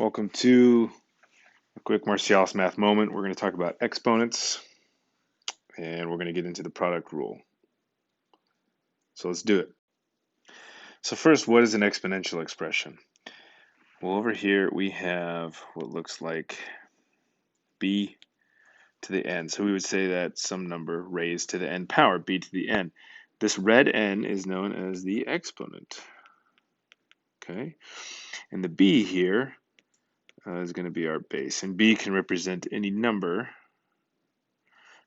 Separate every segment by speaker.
Speaker 1: Welcome to a quick Martialis math moment. We're going to talk about exponents and we're going to get into the product rule. So let's do it. So first, what is an exponential expression? Well, over here we have what looks like b to the n. So we would say that some number raised to the n power, b to the n. This red n is known as the exponent. Okay, and the b here is going to be our base, and b can represent any number.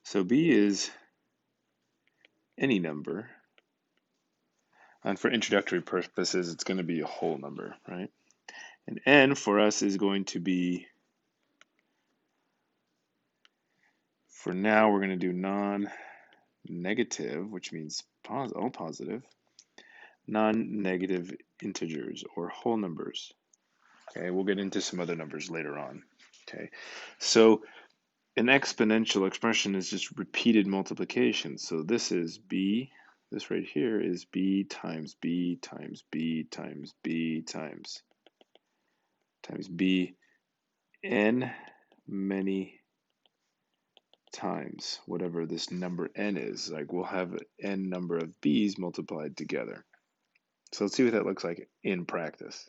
Speaker 1: So b is any number. And for introductory purposes, it's going to be a whole number, right? And n for us is going to be, for now, we're going to do non-negative, which means all positive, non-negative integers or whole numbers. Okay, we'll get into some other numbers later on. Okay, so an exponential expression is just repeated multiplication. So this is b, this right here is b times b times b times b times b n many times whatever this number n is. Like we'll have n number of b's multiplied together. So let's see what that looks like in practice.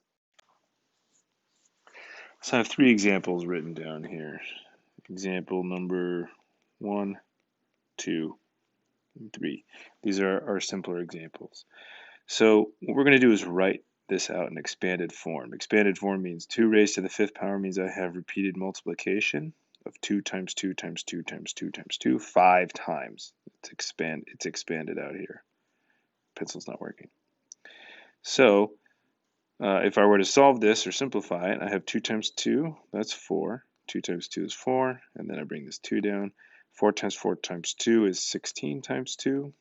Speaker 1: So I have three examples written down here. Example number 1, 2, and 3. These are our simpler examples. So what we're going to do is write this out in expanded form. Expanded form means 2 raised to the 5th power means I have repeated multiplication of 2 times 2 times 2 times 2 times 2 5 times. It's expanded out here. Pencil's not working. So if I were to solve this or simplify it, I have 2 times 2, that's 4. 2 times 2 is 4, and then I bring this 2 down. 4 times 2 is 16 times 2.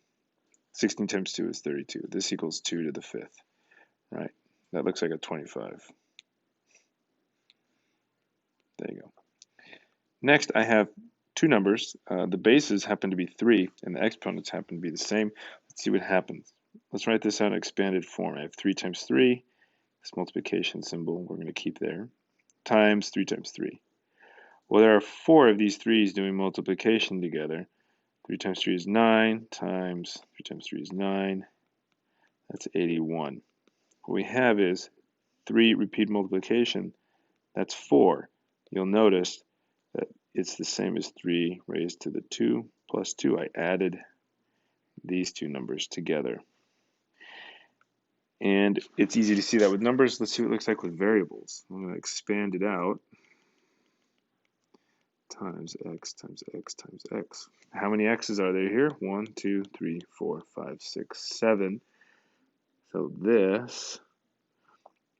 Speaker 1: 16 times 2 is 32. This equals 2 to the 5th, right? That looks like a 25. There you go. Next, I have two numbers. The bases happen to be 3, and the exponents happen to be the same. Let's see what happens. Let's write this out in expanded form. I have 3 times 3, this multiplication symbol we're going to keep there, times 3 times 3. Well, there are 4 of these 3's doing multiplication together. 3 times 3 is 9, times 3 times 3 is 9. That's 81. What we have is 3 repeat multiplication. That's 4. You'll notice that it's the same as 3 raised to the 2 plus 2. I added these two numbers together. And it's easy to see that with numbers. Let's see what it looks like with variables. I'm going to expand it out. Times x times x times x. How many x's are there here? 1, 2, 3, 4, 5, 6, 7. So this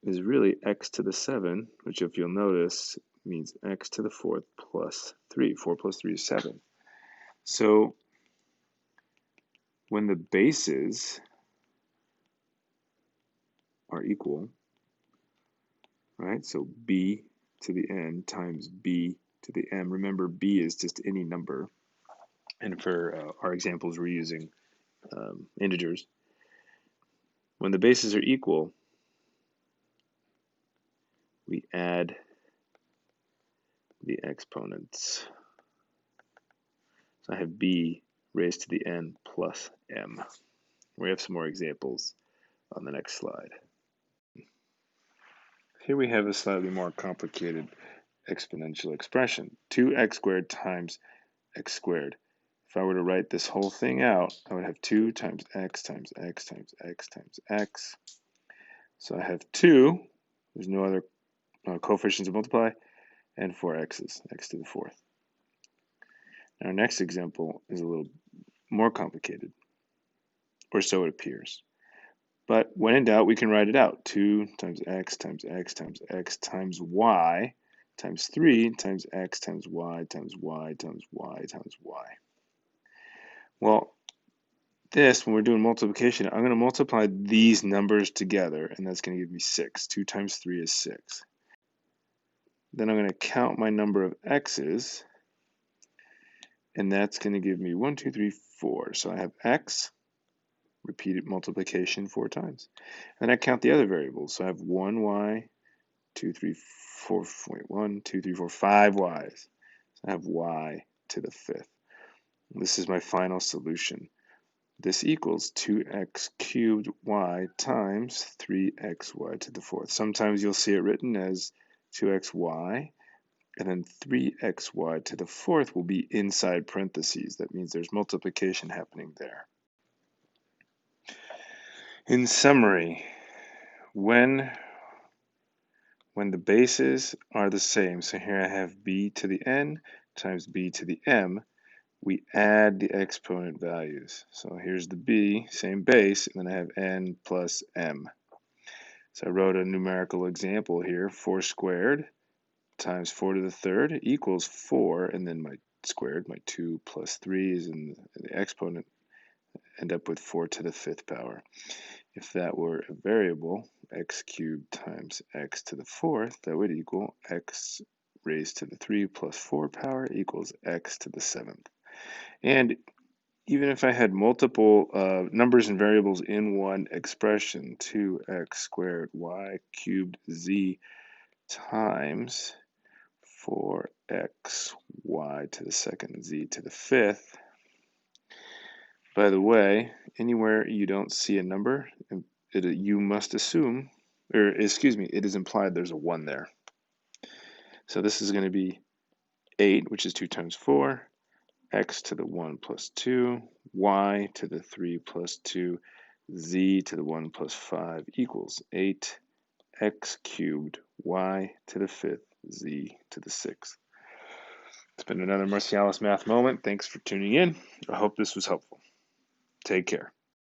Speaker 1: is really x to the 7, which if you'll notice means x to the 4th plus 3. 4 plus 3 is 7. So when the bases are equal, right? So b to the n times b to the m. Remember, b is just any number. And for our examples, we're using integers. When the bases are equal, we add the exponents. So I have b raised to the n plus m. We have some more examples on the next slide. Here we have a slightly more complicated exponential expression. 2x squared times x squared. If I were to write this whole thing out, I would have 2 times x times x times x times x. So I have 2, there's no other coefficients to multiply, and 4 x's, x to the 4th. Our next example is a little more complicated, or so it appears. But when in doubt, we can write it out. 2 times x times x times x times y times 3 times x times y times y times y times y. Well, this, when we're doing multiplication, I'm going to multiply these numbers together, and that's going to give me 6. 2 times 3 is 6. Then I'm going to count my number of x's, and that's going to give me 1, 2, 3, 4. So I have x, repeated multiplication 4 times. And I count the other variables. So I have 1y 2, 3, 4, wait, 1, 2, 3, 4, 5 y's. So I have y to the fifth. This is my final solution. This equals 2x cubed y times 3xy to the fourth. Sometimes you'll see it written as 2xy, and then 3xy to the fourth will be inside parentheses. That means there's multiplication happening there. In summary, when the bases are the same, so here I have b to the n times b to the m, we add the exponent values. So here's the b, same base, and then I have n plus m. So I wrote a numerical example here, 4 squared times 4 to the third equals 4, and then my squared, my 2 plus 3 is in the exponent, end up with 4 to the fifth power. If that were a variable, x cubed times x to the fourth, that would equal x raised to the 3 plus 4 power equals x to the seventh. And even if I had multiple numbers and variables in one expression, 2x squared y cubed z times 4x y to the second z to the fifth. By the way, anywhere you don't see a number, you must assume, or excuse me, it is implied there's a 1 there. So this is going to be 8, which is 2 times 4, x to the 1 plus 2, y to the 3 plus 2, z to the 1 plus 5 equals 8x cubed y to the fifth, z to the sixth. It's been another Marcialis Math moment. Thanks for tuning in. I hope this was helpful. Take care.